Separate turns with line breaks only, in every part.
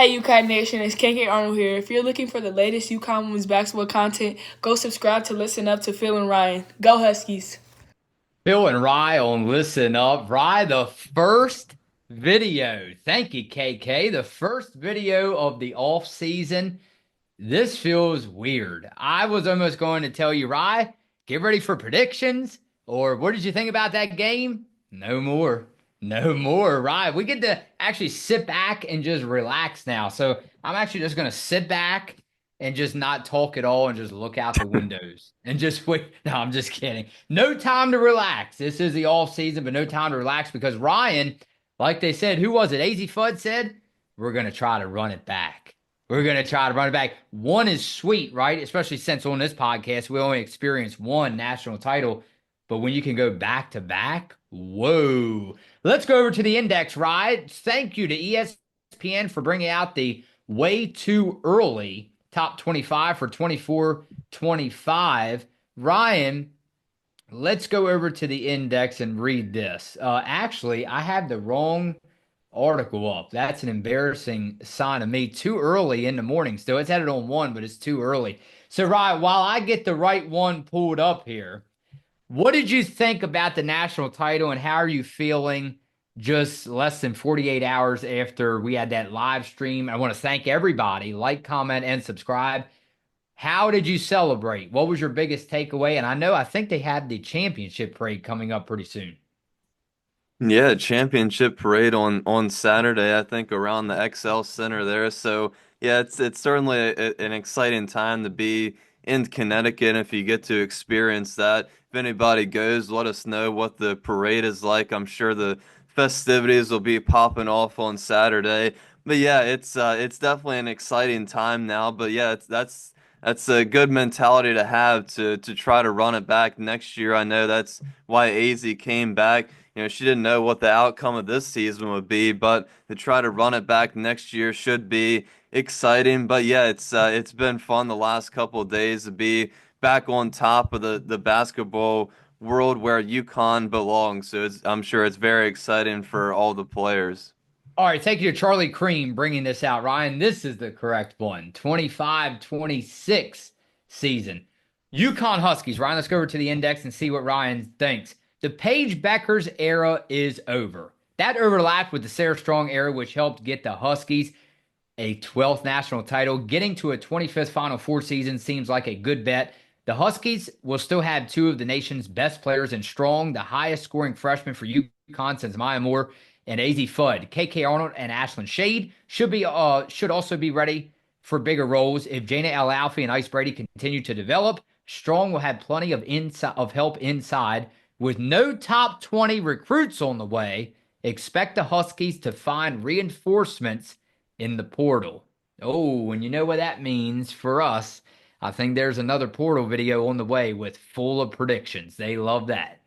Hey UConn Nation, it's KK Arnold here. If you're looking for the latest UConn women's basketball content, go subscribe to Listen Up to Phil and Ryan. Go Huskies!
Phil and Rye on Listen Up. Rye, the first video. Thank you, KK. The first video of the off season. This feels weird. I was almost going to tell you, Rye, get ready for predictions. Or what did you think about that game? No more. No more, Rye. We get to actually sit back and just relax now. So I'm actually just going to sit back and just not talk at all and just look out the windows and just wait. No, I'm just kidding. No time to relax. This is the off season, but no time to relax because Ryan, like they said, who was it? AZ Fudd said, we're going to try to run it back. We're going to try to run it back. One is sweet, right? Especially since on this podcast, we only experienced one national title. But when you can go back to back, whoa. Let's go over to the index, right? Thank you to ESPN for bringing out the way too early top 25 for 24-25. Ryan, let's go over to the index and read this. Actually, I have the wrong article up. That's an embarrassing sign of me. Too early in the morning still. It's had it on one, but it's too early. So, Ryan, while I get the right one pulled up here, what did you think about the national title and how are you feeling just less than 48 hours after we had that live stream? I want to thank everybody. Like, comment, and subscribe. How did you celebrate? What was your biggest takeaway? And I think they have the championship parade coming up pretty soon.
Yeah, championship parade on Saturday, I think around the XL Center there. So yeah, it's certainly an exciting time to be in Connecticut if you get to experience that. If anybody goes, let us know what the parade is like. I'm sure the festivities will be popping off on Saturday. But yeah, it's definitely an exciting time now. But yeah, that's a good mentality to have to try to run it back next year. I know that's why AZ came back. She didn't know what the outcome of this season would be, but to try to run it back next year should be exciting. But yeah, it's been fun the last couple of days to be back on top of the basketball world where UConn belongs. So I'm sure it's very exciting for all the players.
All right, thank you to Charlie Cream bringing this out. Ryan, this is the correct one. 25-26 season. UConn Huskies. Ryan, let's go over to the index and see what Ryan thinks. The Paige Beckers era is over. That overlapped with the Sarah Strong era, which helped get the Huskies a 12th national title. Getting to a 25th Final Four season seems like a good bet. The Huskies will still have two of the nation's best players in Strong, the highest scoring freshman for UConn since Maya Moore and AZ Fudd. KK Arnold and Ashlyn Shade should also be ready for bigger roles. If Jana Al Alfie and Ice Brady continue to develop, Strong will have plenty of help inside. With no top 20 recruits on the way, expect the Huskies to find reinforcements in the portal. Oh, and you know what that means for us. I think there's another portal video on the way with full of predictions. They love that.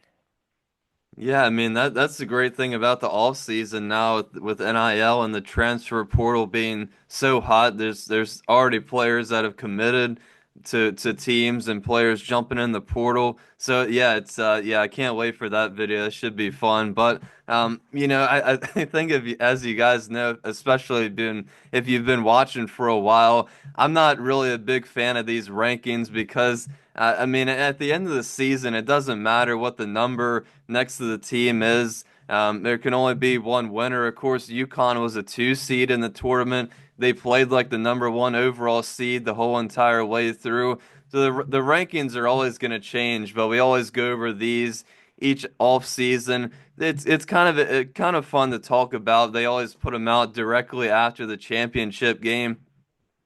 Yeah, I mean that's the great thing about the off season now with NIL and the transfer portal being so hot. There's already players that have committed to teams and players jumping in the portal. So yeah, it's I can't wait for that video. It should be fun. But I think as you guys know, especially been if you've been watching for a while, I'm not really a big fan of these rankings because I mean, at the end of the season, it doesn't matter what the number next to the team is. There can only be one winner. Of course, UConn was a 2 seed in the tournament. They played like the number one overall seed the whole entire way through. So the rankings are always going to change, but we always go over these each off season. It's kind of fun to talk about. They always put them out directly after the championship game.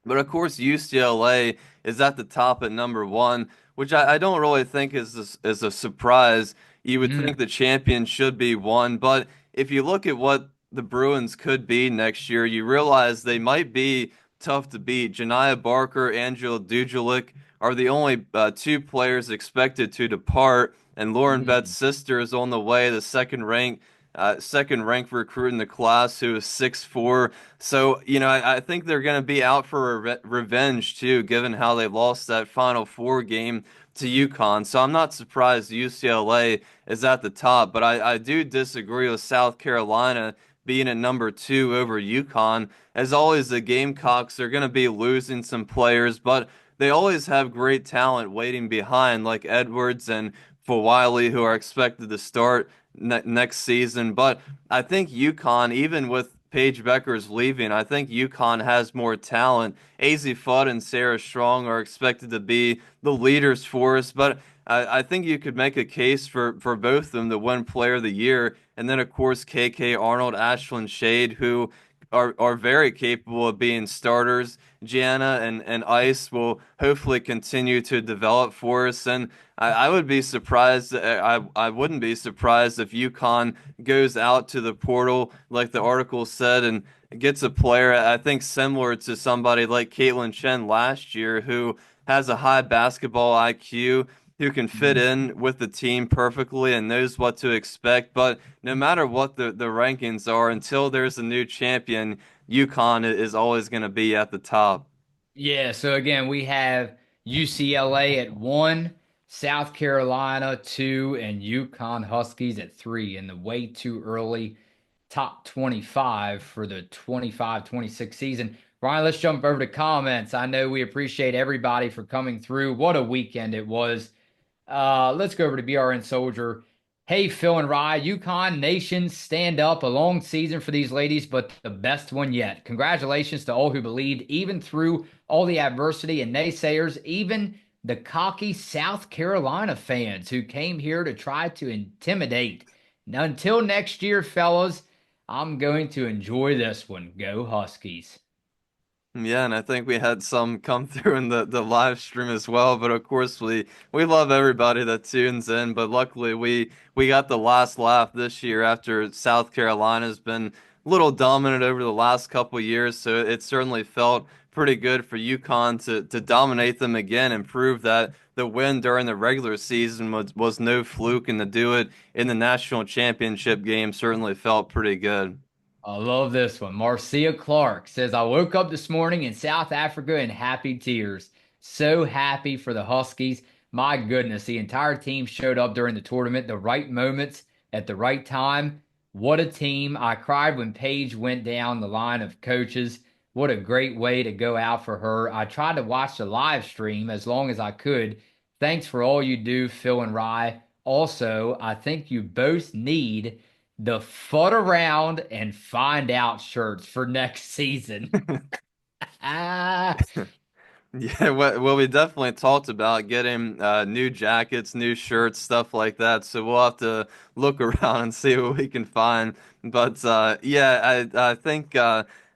But of course, UCLA is at the top at number one, which I don't really think is a surprise. You would think the champion should be one, but if you look at what the Bruins could be next year, you realize they might be tough to beat. Janiah Barker, Angela Dujelik are the only two players expected to depart, and Lauren Betts'
Mm.
sister is on the way, the second ranked recruit in the class who is 6'4". So, I think they're going to be out for revenge too, given how they lost that Final Four game to UConn. So I'm not surprised UCLA is at the top, but I do disagree with South Carolina being at number 2 over UConn. As always, the Gamecocks are going to be losing some players, but they always have great talent waiting behind, like Edwards and Wiley, who are expected to start next season. But I think UConn, even with Paige Becker's leaving, I think UConn has more talent. AZ Fudd and Sarah Strong are expected to be the leaders for us, but I think you could make a case for both of them to win Player of the Year. And then, of course, KK Arnold, Ashlyn Shade, who are very capable of being starters. Gianna and Ice will hopefully continue to develop for us. And I would be surprised. I wouldn't be surprised if UConn goes out to the portal, like the article said, and gets a player, I think, similar to somebody like Caitlin Chen last year, who has a high basketball IQ, who can fit in with the team perfectly and knows what to expect. But no matter what the rankings are, until there's a new champion, UConn is always going to be at the top.
Yeah, so again, we have UCLA at 1, South Carolina 2, and UConn Huskies at 3 in the way too early top 25 for the 25-26 season. Ryan, let's jump over to comments. I know we appreciate everybody for coming through. What a weekend it was. Let's go over to BRN Soldier. Hey, Phil and Rye, UConn Nation, stand up. A long season for these ladies, but the best one yet. Congratulations to all who believed, even through all the adversity and naysayers, even the cocky South Carolina fans who came here to try to intimidate. Now, until next year, fellas, I'm going to enjoy this one. Go Huskies.
Yeah, and I think we had some come through in the live stream as well. But of course, we love everybody that tunes in. But luckily, we got the last laugh this year after South Carolina's been a little dominant over the last couple years. So it certainly felt pretty good for UConn to dominate them again and prove that the win during the regular season was no fluke, and to do it in the national championship game certainly felt pretty good.
I love this one. Marcia Clark says, I woke up this morning in South Africa in happy tears. So happy for the Huskies. My goodness, the entire team showed up during the tournament, the right moments at the right time. What a team. I cried when Paige went down the line of coaches. What a great way to go out for her. I tried to watch the live stream as long as I could. Thanks for all you do, Phil and Rye. Also, I think you both need the Fut Around and Find Out shirts for next season. Ah,
Yeah, well, we definitely talked about getting new jackets, new shirts, stuff like that. So we'll have to look around and see what we can find. But yeah, I think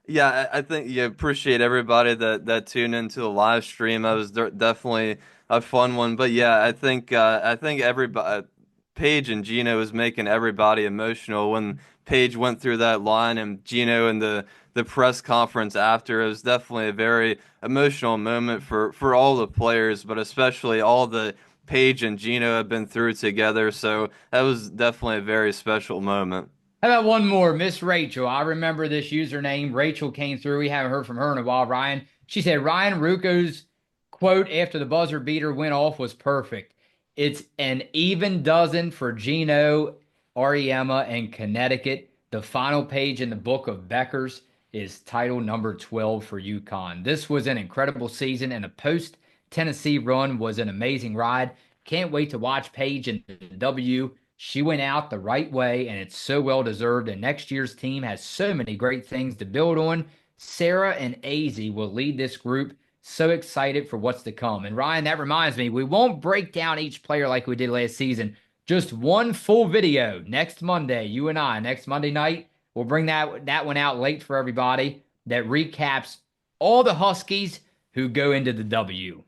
yeah, I think you appreciate everybody that tuned into the live stream. That was definitely a fun one. But yeah, I think everybody, Paige and Gino was making everybody emotional when Paige went through that line, and Gino in the press conference after. It was definitely a very emotional moment for all the players, but especially all the Paige and Gino have been through together. So that was definitely a very special moment.
how about one more? Miss Rachel. I remember this username. Rachel came through. We haven't heard from her in a while, Ryan. She said Ryan Rucco's quote after the buzzer beater went off was perfect. It's an even dozen for Gino, Ariema, and Connecticut. The final page in the book of Becker's is title number 12 for UConn. This was an incredible season, and the post Tennessee run was an amazing ride. Can't wait to watch Paige in the W. She went out the right way, and it's so well deserved. And next year's team has so many great things to build on. Sarah and Az will lead this group. So excited for what's to come. And Ryan, that reminds me, we won't break down each player like we did last season. Just one full video next Monday, you and I, next Monday night. We'll bring that one out late for everybody that recaps all the Huskies who go into the W.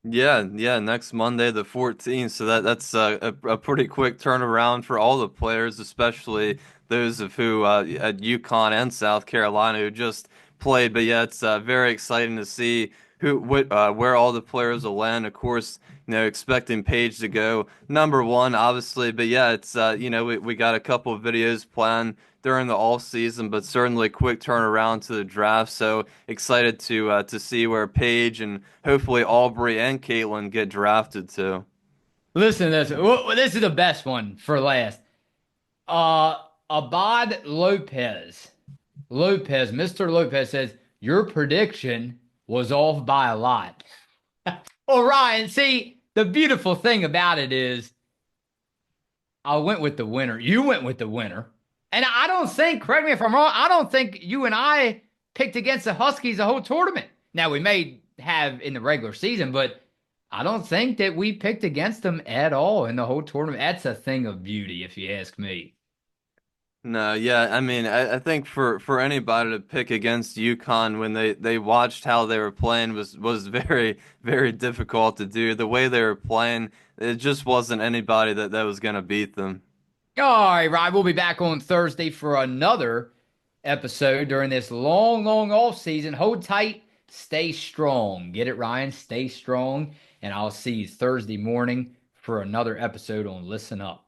Yeah, next Monday the 14th. So that's a pretty quick turnaround for all the players, especially those of who at UConn and South Carolina who just played. But yeah, it's very exciting to see where all the players will land. Of course, expecting Paige to go number one, obviously. But yeah, it's we got a couple of videos planned during the off season, but certainly quick turnaround to the draft. So excited to see where Paige and hopefully Aubrey and Caitlin get drafted too.
Listen to this. This is the best one for last. Uh, Abad Lopez. Mr. Lopez says, your prediction was off by a lot. Well, Ryan, see, the beautiful thing about it is I went with the winner. You went with the winner. And I don't think, correct me if I'm wrong, I don't think you and I picked against the Huskies the whole tournament. Now, we may have in the regular season, but I don't think that we picked against them at all in the whole tournament. That's a thing of beauty, if you ask me.
No, yeah, I mean, I think for anybody to pick against UConn when they watched how they were playing was very, very difficult to do. The way they were playing, it just wasn't anybody that was gonna beat them.
All right, Ryan, we'll be back on Thursday for another episode during this long, long off season. Hold tight, stay strong. Get it, Ryan? Stay strong. And I'll see you Thursday morning for another episode on Listen Up.